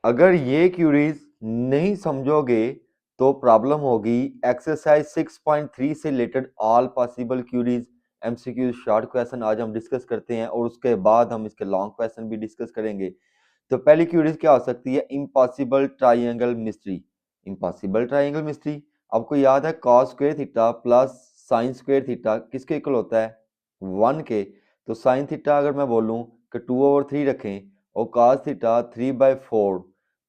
अगर ये क्यूरीज नहीं समझोगे तो प्रॉब्लम होगी। एक्सरसाइज 6.3 से related all possible queries, MCQ, short question आज हम डिस्कस करते हैं और उसके बाद हम इसके लॉन्ग क्वेश्चन भी डिस्कस करेंगे। तो पहली क्यूरीज क्या हो सकती है? Impossible triangle mystery. Impossible triangle mystery, आपको याद है cos square theta plus sine square theta किसके इक्वल होता है? 1 के। तो साइन थीटा अगर मैं बोलूं कि 2/3 रखें और कॉस थीटा 3/4,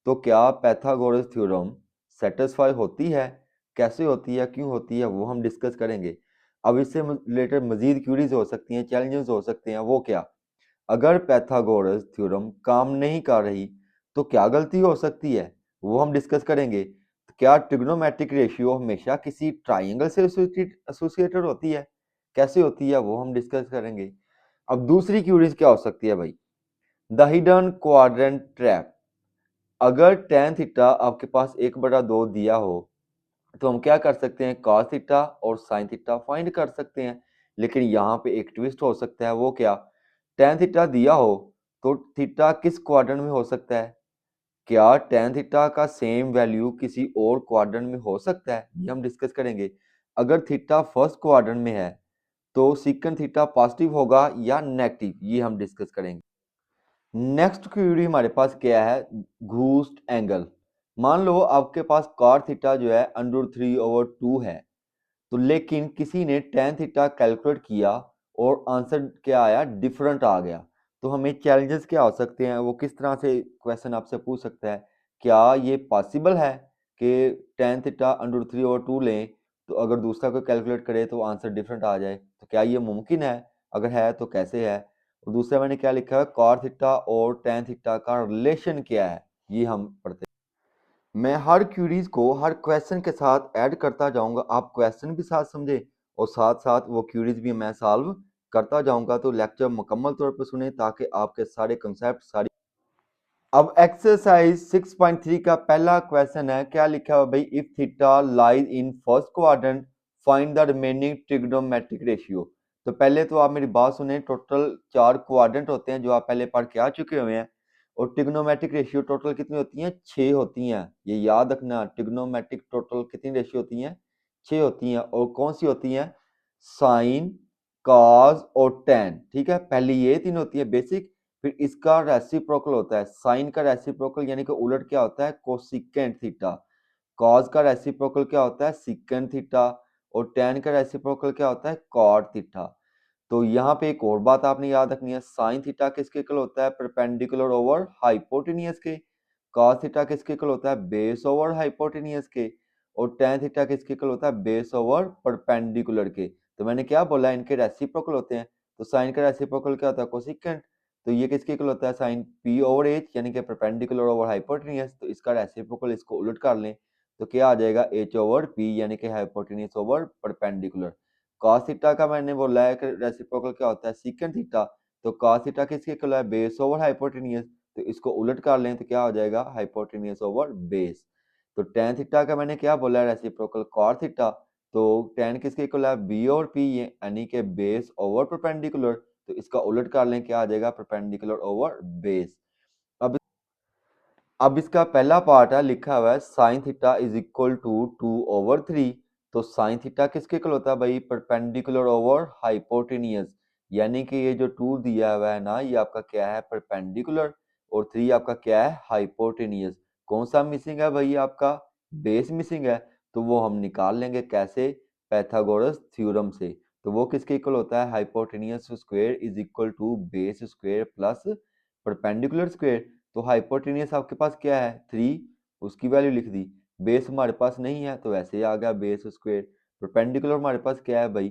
तो क्या पैथागोरस थ्योरम सेटिस्फाई होती है? कैसे होती है, क्यों होती है, वो हम डिस्कस करेंगे। अब इससे रिलेटेड मजीद क्यूरीज हो सकती हैं, चैलेंजेस हो सकते हैं। वो क्या? अगर पैथागोरस थ्योरम काम नहीं कर रही तो क्या गलती हो सकती है, वो हम डिस्कस करेंगे। क्या ट्रिग्नोमेट्रिक रेशियो हमेशा किसी ट्राइंगल से एसोसिएटेड होती है? कैसे होती है, वो हम डिस्कस करेंगे। अब दूसरी क्यूरीज क्या हो सकती है भाई? The hidden quadrant trap. अगर tan थीटा आपके पास 1/2 दिया हो तो हम क्या कर सकते हैं? cos थीटा और sin थीटा फाइंड कर सकते हैं। लेकिन यहाँ पे एक ट्विस्ट हो सकता है। वो क्या? tan थीटा दिया हो तो थीटा किस क्वाड्रेंट में हो सकता है? क्या tan थीटा का सेम वैल्यू किसी और क्वाड्रेंट में हो सकता है? ये हम डिस्कस करेंगे। अगर थीटा फर्स्ट क्वाड्रेंट में है तो सीकन थीटा पॉजिटिव होगा या नेगेटिव, ये हम डिस्कस करेंगे। नेक्स्ट क्वेरी हमारे पास क्या है? घूस्ट एंगल। मान लो आपके पास cot थीटा जो है √3/2 है, तो लेकिन किसी ने tan थीटा कैलकुलेट किया और आंसर क्या आया? डिफरेंट आ गया। तो हमें चैलेंजेस क्या हो सकते हैं, वो किस तरह से क्वेश्चन आपसे पूछ सकता है? क्या ये पॉसिबल है कि tan थीटा √3/2 लें तो अगर दूसरा कोई कैलकुलेट करे तो आंसर डिफरेंट आ जाए? तो क्या ये मुमकिन है? अगर है तो कैसे है? और दूसरा मैंने क्या लिखा है? cot थीटा और tan थीटा का रिलेशन क्या है, ये हम पढ़ते हैं। मैं हर क्यूरीज को हर क्वेश्चन के साथ ऐड करता जाऊंगा, आप क्वेश्चन भी साथ समझे और साथ साथ वो क्यूरीज भी मैं सॉल्व करता जाऊंगा। तो लेक्चर मुकम्मल तौर पर सुने ताकि आपके सारे कंसेप्ट सारी। अब एक्सरसाइज 6.3 का पहला क्वेश्चन है, क्या लिखा हुआ भाई? If theta lies in first quadrant find the remaining trigonometric ratio. तो पहले तो आप मेरी बात सुने, टोटल 4 क्वाड्रेंट होते हैं जो आप पहले पढ़ के आ चुके हुए हैं। और ट्रिग्नोमेट्रिक रेशियो टोटल कितनी होती हैं? 6 होती हैं। ये याद रखना, ट्रिग्नोमेट्रिक टोटल कितनी रेशियो होती हैं? 6 होती हैं। और कौन सी होती हैं? साइन, कॉस और टेन। ठीक है, पहली ये 3 होती है बेसिक। फिर इसका रेसिप्रोकल होता है, साइन का रेसिप्रोकल यानी कि उलट क्या होता है? Cosecant theta. कॉस का रेसिप्रोकल क्या होता है? Secant theta. और टेन का रेसिप्रोकल क्या होता है? Cot theta. तो यहाँ पे एक और बात आपने याद रखनी है, साइन थीटा किसके इक्वल होता है? परपेंडिकुलर ओवर हाइपोटेनियस के। कॉस थीटा किसके इक्वल होता है? बेस ओवर हाइपोटेनियस के। और टेन थीटा किसके इक्वल होता है? बेस ओवर परपेंडिकुलर के। तो मैंने क्या बोला? इनके रेसिप्रोकल होते हैं। तो साइन का रेसिप्रोकल क्या होता है? कोसिकेंट। तो ये किसके इक्वल होता है? साइन पी ओवर एच यानी कि परपेंडिकुलर ओवर हाइपोटेनियस। तो इसका रेसिप्रोकल इसको उलट कर लें तो क्या आ जाएगा? एच ओवर पी यानी कि hypotenuse over perpendicular. cos theta का मैंने बोला है कि रेसिप्रोकल क्या होता है? Secant theta. तो cos थीटा किसके इक्वल है? Base over hypotenuse. तो इसको उलट कर लें तो क्या हो जाएगा? Hypotenuse over base. तो tan थीटा का मैंने क्या बोला है? Reciprocal cot theta. तो tan किसके इक्वल है? b और p यानी कि बेस ओवर परपेंडिकुलर। तो इसका उलट कर लें, क्या आ जाएगा? Perpendicular over base. अब इसका पहला पार्ट है, लिखा हुआ है sine theta is equal to 2/3। तो साइन थीटा किसके इक्वल होता है भाई? Perpendicular over hypotenuse. यानी कि ये जो 2 दिया हुआ है ना, ये आपका क्या है? परपेंडिकुलर। और 3 आपका क्या है? हाइपोटेनियस। कौन सा मिसिंग है भाई? आपका बेस मिसिंग है। तो वो हम निकाल लेंगे कैसे? पैथागोरस थ्योरम से। तो वो किसके इक्वल होता है? Hypotenuse square is equal to base square plus perpendicular square. तो हाइपोटेनियस आपके पास क्या है? 3, उसकी वैल्यू लिख दी। बेस हमारे पास नहीं है तो ऐसे ही आ गया बेस स्क्वायर। परपेंडिकुलर हमारे पास क्या है भाई?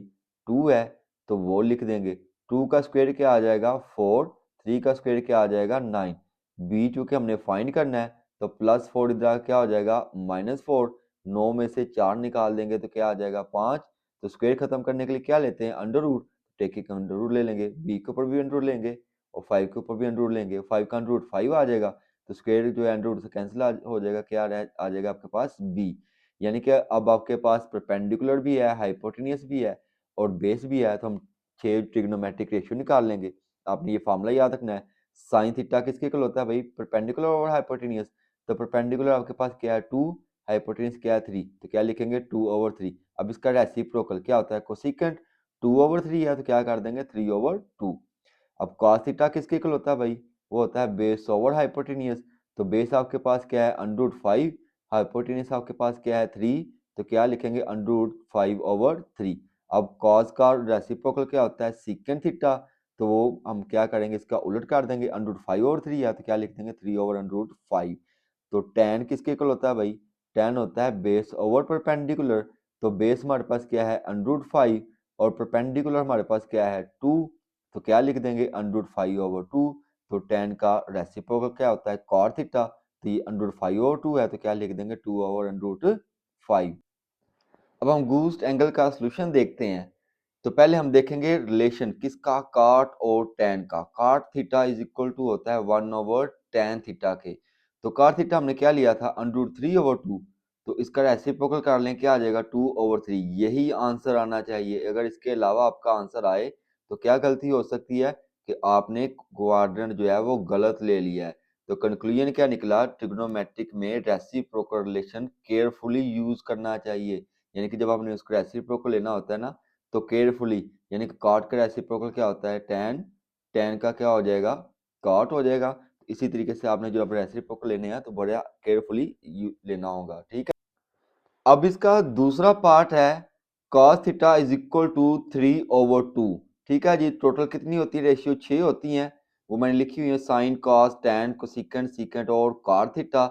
2 है, तो वो लिख देंगे। 2 का स्क्वायर क्या आ जाएगा? 4। 3 का स्क्वायर क्या आ जाएगा? 9। बी चूंकि हमने फाइंड करना है तो +4 इधर क्या हो जाएगा? -4। 9 में से 4 निकाल देंगे तो क्या आ जाएगा? 5। तो स्क्वायर खत्म करने के लिए क्या लेते हैं? Under root. Taking under root ले लेंगे, बी के ऊपर भी अंडर रूट लेंगे और 5 के ऊपर भी अंडर रूट लेंगे। 5 का अंडर रूट 5 आ जाएगा। तो स्क्वायर जो है अंडर रूट से कैंसिल हो जाएगा, क्या आ जाएगा आपके पास? बी। यानी कि अब आपके पास परपेंडिकुलर भी है, हाइपोटेनियस भी है और बेस भी है। तो हम 6 ट्रिग्नोमेट्रिक रेशियो निकाल लेंगे। आपने ये फार्मूला याद रखना है। साइन थीटा किसके इक्वल होता है भाई? परपेंडिकुलर और हाइपोटेनियस। तो परपेंडिकुलर आपके पास क्या है 2, हाइपोटेन्यूज क्या है 3, तो क्या लिखेंगे 2/3। अब इसका रेसिप्रोकल क्या होता है कोसेकेंट 2/3 है तो क्या कर देंगे 3/2। अब cos थीटा किसके इक्वल होता है भाई, वो होता है बेस ओवर हाइपोटेनियस। तो बेस आपके पास क्या है √5, हाइपोटेनियस आपके पास क्या है 3, तो क्या लिखेंगे √5/3। अब cos का रेसिप्रोकल क्या होता है सीकेंट थीटा, तो वो हम क्या करेंगे इसका उलट कर देंगे, √5/3 है तो क्या लिख देंगे 3/5। तो tan किसके इक्वल होता है भाई, tan होता है बेस ओवर परपेंडिकुलर। तो बेस हमारे पास क्या है √5 और परपेंडिकुलर हमारे पास क्या है 2, तो क्या लिख देंगे √5/2। तो tan का रेसिप्रोकल क्या होता है cot थीटा, तो ये √5/2 है तो क्या लिख देंगे 2/5। अब हम गूस्ट एंगल का सॉल्यूशन देखते हैं। तो पहले हम देखेंगे रिलेशन किसका, cot और tan का। cot theta is equal to होता है 1/tan थीटा के। तो cot थीटा हमने क्या लिया था √3/2, तो इसका रेसिप्रोकल कर लें क्या आ जाएगा 2/3। यही आंसर आना चाहिए। अगर इसके अलावा आपका आंसर आए तो क्या गलती हो सकती है कि आपने क्वाड्रेंट जो है वो गलत ले लिया है। तो कंक्लूजन क्या निकला, ट्रिग्नोमेट्रिक में रेसिप्रोकल रिलेशन केयरफुली यूज करना चाहिए। यानी कि जब आपने उसको रेसिप्रोकल लेना होता है ना तो केयरफुली, यानी कि कॉट का रेसिप्रोकल क्या होता है tan, tan का क्या हो जाएगा कॉट हो जाएगा। इसी तरीके से आपने जो अब रेसिप्रोकल लेने हैं तो बड़ा केयरफुली लेना होगा, ठीक है। अब इसका दूसरा पार्ट है cos theta is equal to 3/2। ठीक है जी, टोटल कितनी होती है रेशियो 6 होती हैं, वो मैंने लिखी हुई है sine cos tan cosecant secant और cot थीटा।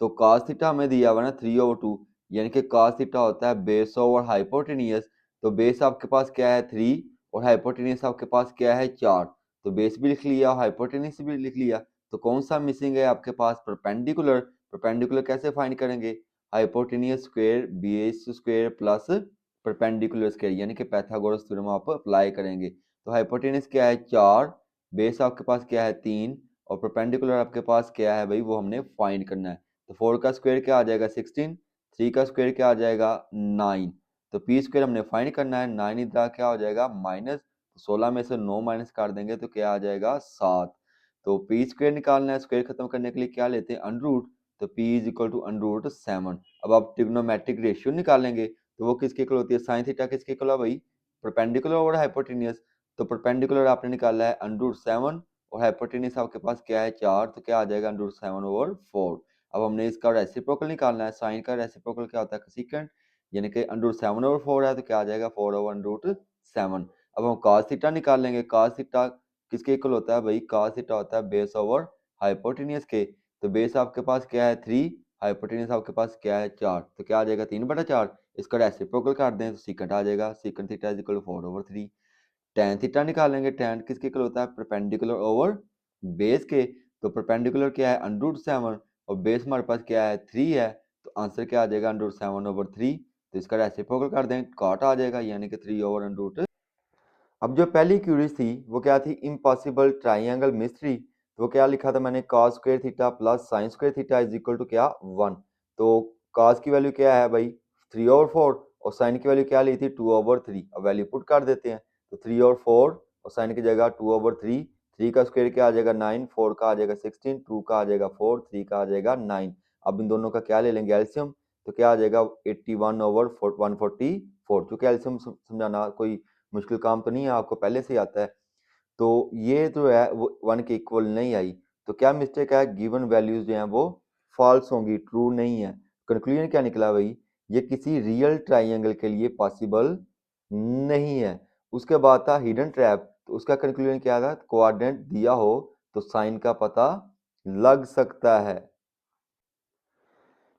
तो cos थीटा हमें दिया हुआ ना 3/2, यानी कि cos थीटा होता है बेस ओवर हाइपोटेनियस। तो बेस आपके पास क्या है 3 और हाइपोटेनियस आपके पास क्या है 4। तो बेस भी लिख लिया और हाइपोटेनियस भी लिख लिया। तो कौन सा मिसिंग है आपके पास परपेंडिकुलर। परपेंडिकुलर कैसे फाइंड करेंगे, hypotenuse square base square plus perpendicular square, यानी कि पाइथागोरस थ्योरम आप अप्लाई करेंगे। तो हाइपोटेनियस क्या है 4, बेस आपके पास क्या है 3 और परपेंडिकुलर आपके पास क्या है भाई वो हमने फाइंड करना है। तो 4 का स्क्वायर क्या आ जाएगा 16, 3 का स्क्वायर क्या आ जाएगा 9। तो पी स्क्वायर हमने फाइंड करना है, 9 इधर क्या हो जाएगा माइनस, 16 में से 9 माइनस कर देंगे तो क्या आ जाएगा 7। तो पी स्क्वायर निकालना है, स्क्वायर खत्म करने के लिए क्या लेते हैं अनरूट, तो p इज इक्वल टू √7। अब आप ट्रिग्नोमेट्रिक रेशियो निकालेंगे तो वो किसके इक्वल होती है, साइन थीटा किसके इक्वल है भाई, परपेंडिकुलर और हाइपोटेनियस। तो परपेंडिकुलर आपने निकाला है √7 और हाइपोटेनियस आपके पास क्या है 4, तो क्या आ जाएगा √7/4। अब हमने इसका रेसिप्रोकल निकालना है, साइन का रेसिप्रोकल क्या होता है कोसेकेंट, यानी कि √7/4 है तो क्या आ जाएगा 4/√7। अब हम cos थीटा निकालेंगे, cos थीटा किसके इक्वल होता है भाई, cos थीटा होता है बेस ओवर हाइपोटेनियस के। तो बेस आपके पास क्या है 3, हाइपोटेनस आपके पास क्या है 4, तो क्या आ जाएगा 3/4। इसका रेसिप्रोकल कर दें तो सीकेंट आ जाएगा, secant theta is equal to 4/3। tan theta निकालेंगे, tan किसके इक्वल होता है परपेंडिकुलर ओवर बेस के। तो परपेंडिकुलर क्या है √7 और बेस हमारे पास क्या है 3 है, तो आंसर क्या आ जाएगा √7/3। तो इसका रेसिप्रोकल कर दें कॉट आ जाएगा, यानी कि 3/√। अब जो पहली क्यूरीज थी वो क्या थी, इम्पॉसिबल ट्राइंगल मिस्ट्री। तो वो क्या लिखा था मैंने, cos square theta plus sine square theta is equal to क्या 1। तो cos की वैल्यू क्या है भाई 3/4 और साइन की वैल्यू क्या ली थी 2/3। अब वैल्यू पुट कर देते हैं, तो 3/4 और साइन की जगह 2/3। 3 का स्क्वायर क्या आ जाएगा 9, 4 का आ जाएगा 16, 2 का आ जाएगा 4, 3 का आ जाएगा 9। अब इन दोनों का क्या ले लेंगे एल्सियम, तो क्या आ जाएगा 81/144। क्योंकि एल्सियम समझाना कोई मुश्किल काम तो नहीं है, आपको पहले से ही आता है। तो ये जो है वो 1 के इक्वल नहीं आई, तो क्या मिस्टेक है, गिवन वैल्यूज जो हैं वो फॉल्स होंगी, ट्रू नहीं है। कंक्लूजन क्या निकला भाई, ये किसी रियल ट्राइंगल के लिए पॉसिबल नहीं है। उसके बाद था हिडन ट्रैप, तो उसका कंक्लूजन क्या था, कोऑर्डिनेट दिया हो तो साइन का पता लग सकता है।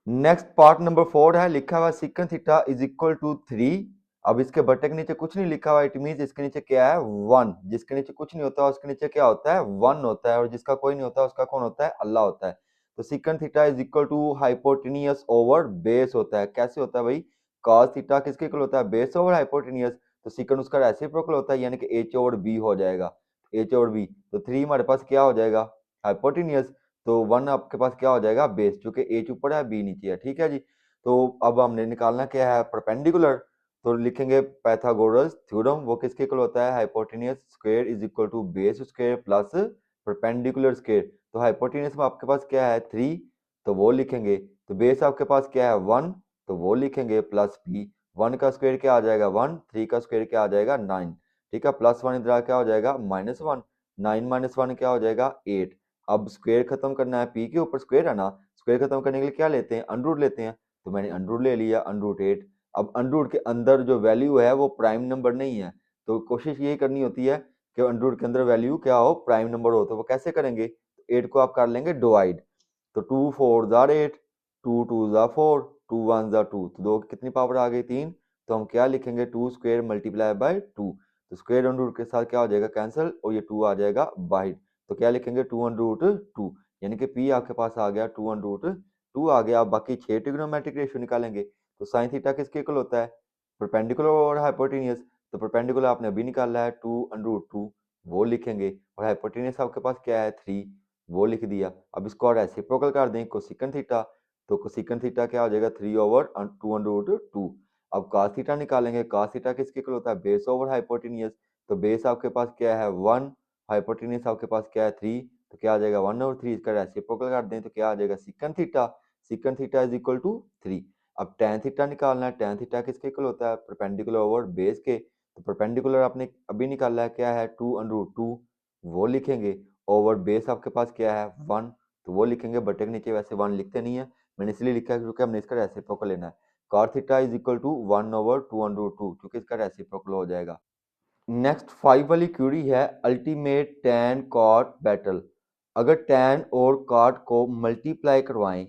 नेक्स्ट पार्ट नंबर 4 है, लिखा हुआ secant theta is equal to 3। अब इसके बटे के नीचे कुछ नहीं लिखा हुआ, इट मींस इसके नीचे क्या है 1। जिसके नीचे कुछ नहीं होता उसके नीचे क्या होता है 1 होता है, और जिसका कोई नहीं होता उसका कौन होता है, अल्लाह होता है। तो secant theta is equal to hypotenuse over base होता है। कैसे होता है भाई, cos थीटा किसके इक्वल होता है बेस ओवर हाइपोटेनियस, तो सीकेंट उसका रेसिप्रोकल होता है, यानी कि h/b हो जाएगा, h/b। तो 3 हमारे पास क्या हो जाएगा हाइपोटेनियस, तो 1 आपके पास क्या हो जाएगा बेस, चूंकि h ऊपर है b नीचे है, ठीक है जी। तो अब हमने निकालना क्या है परपेंडिकुलर, तो लिखेंगे पाइथागोरस थ्योरम, वो किसके इक्वल होता है hypotenuse square is equal to base square plus perpendicular square. तो हाइपोटेनियस में आपके पास क्या है 3, तो वो लिखेंगे। तो बेस आपके पास क्या है 1, तो वो लिखेंगे प्लस p। 1 का स्क्वायर क्या आ जाएगा 1, 3 का स्क्वायर क्या आ जाएगा 9, ठीक है। प्लस 1 इधर क्या हो जाएगा -1, 9 - 1 क्या हो जाएगा 8। अब स्क्वायर खत्म करना है p के ऊपर स्क्वायर है ना, स्क्वायर खत्म करने के लिए क्या लेते हैं अंडर लेते हैं, तो मैंने अंडर ले लिया √8। अब अंडर के अंदर जो वैल्यू है वो प्राइम नंबर नहीं है, तो कोशिश यही करनी होती है कि अंडर के अंदर वैल्यू क्या हो प्राइम नंबर हो। तो वो कैसे करेंगे, 8 को आप कर लेंगे डिवाइड, तो 2 4 जार 8, 2 2 जार 4, 2 1 जार 2, तो 2 की कितनी पावर आ गई 3। तो हम क्या लिखेंगे 2 स्क्वायर मल्टीप्लाई बाय 2, तो स्क्वायर अंडर के साथ क्या हो जाएगा कैंसिल और ये 2 आ जाएगा बाहर। तो क्या लिखेंगे 2 अंडर 2, यानी कि p आपके पास आ गया 2 अंडर 2 आ गया। अब बाकी 6 ट्रिग्नोमेट्रिक रेशियो निकालेंगे। तो साइन थीटा किसके इक्वल होता है परपेंडिकुलर और हाइपोटेन्यूज, तो परपेंडिकुलर आपने अभी निकाला है 2 अंडर 2, वो लिखेंगे। और हाइपोटेन्यूज आपके पास क्या है 3, वो लिख दिया। अब इसको और रेसिप्रोकल कर दें कोसेकंड थीटा, तो कोसेकंड थीटा क्या हो जाएगा 3/2 √2। अब cos थीटा निकालेंगे, cos थीटा किसके इक्वल होता है बेस ओवर हाइपोटेन्यूज, तो बेस आपके पास क्या है 1, हाइपोटेन्यूज आपके पास क्या है 3, तो क्या आ जाएगा 1/3। इसका रेसिप्रोकल कर दें तो क्या आ जाएगा secant theta, secant theta is equal to 3। अब tan थीटा निकालना है, tan थीटा किसके इक्वल होता है परपेंडिकुलर ओवर बेस के, तो परपेंडिकुलर आपने अभी निकाला है क्या है 2/2, वो लिखेंगे। ओवर बेस आपके पास क्या है 1, तो वो लिखेंगे, बटे के नीचे वैसे 1 लिखते नहीं है, मैंने इसलिए लिखा है क्योंकि हमने इसका रेसिप्रोकल लेना है। cos theta is equal to 1/2 क्योंकि इसका रेसिप्रोकल हो जाएगा। नेक्स्ट 5 वाली क्यूरी है अल्टीमेट टैन कॉट बैटल। अगर टैन और कॉट को मल्टीप्लाई करवाएं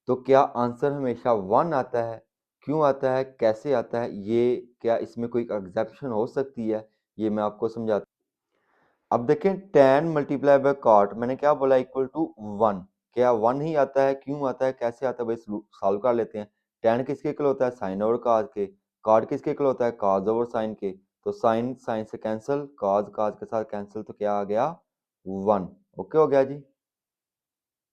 तो क्या आंसर हमेशा 1 आता है, क्यों आता है, कैसे आता है, ये क्या इसमें कोई एग्जेप्शन हो सकती है, ये मैं आपको समझाता हूं। अब देखें टैन मल्टीप्लाई बाय कॉट मैंने क्या बोला इक्वल टू 1, क्या 1 ही आता है, क्यों आता है, कैसे आता है, भाई सॉल्व कर लेते हैं। टैन किसके इक्वल होता है साइन ओवर कॉस के, कॉट किसके इक्वल होता है कॉस ओवर साइन के, तो साइन साइन से कैंसिल, कॉस कॉस के साथ कैंसिल, तो क्या आ गया 1। ओके हो गया जी।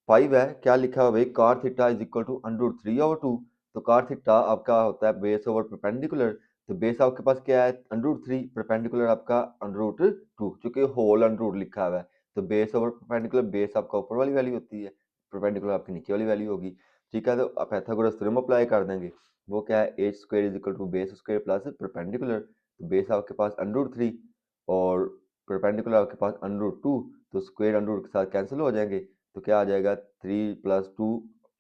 5 है, क्या लिखा है भाई cot theta is equal to √3/2, तो cot थीटा आपका होता है बेस ओवर परपेंडिकुलर, तो बेस आपके पास क्या है √3, परपेंडिकुलर आपका √2, क्योंकि होल अंडर लिखा हुआ है, तो बेस ओवर परपेंडिकुलर, बेस आपका ऊपर वाली वैल्यू होती है, परपेंडिकुलर आपकी नीचे वाली वैल्यू होगी, ठीक है। तो आप पाइथागोरस थ्योरम अप्लाई कर देंगे, वो क्या है h square is equal to base square plus perpendicular, तो बेस आपके पास √3 और परपेंडिकुलर आपके पास √2, तो स्क्वायर अंडर के साथ कैंसिल हो जाएंगे, तो क्या आ जाएगा 3 + 2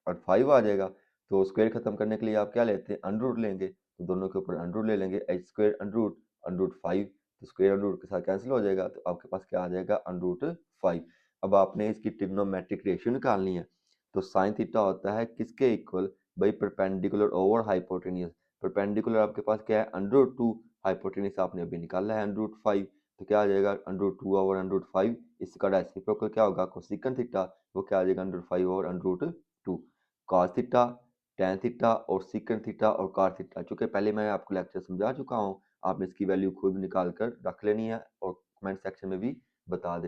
और 5 आ जाएगा। तो स्क्वायर खत्म करने के लिए आप क्या लेते हैं अंडर रूट लेंगे, तो दोनों के ऊपर अंडर रूट ले लेंगे, h स्क्वायर अंडर रूट 5, तो स्क्वायर अंडर रूट के साथ कैंसिल हो जाएगा, तो आपके पास क्या आ जाएगा अंडर रूट 5। अब आपने इसकी ट्रिग्नोमेट्रिक रेशियो निकालनी है, तो साइन थीटा होता है किसके इक्वल भाई परपेंडिकुलर ओवर हाइपोटेन्यूज, परपेंडिकुलर आपके पास क्या है अंडर रूट 2, हाइपोटेन्यूज आपने अभी निकाला है अंडर रूट 5, तो क्या आ जाएगा under root 2 over under root 5, इसका रेसिप्रोकल क्या होगा कोसेकंड थीटा, वो क्या आ जाएगा under 5 over under root 2। Cos theta, tan theta और सीकंड थीटा और कॉट थीटा, चूंकि पहले मैं आपको लेक्चर समझा चुका हूँ, आपने इसकी वैल्यू खुद निकाल कर रख लेनी है और कमेंट सेक्शन में भी बता देनी।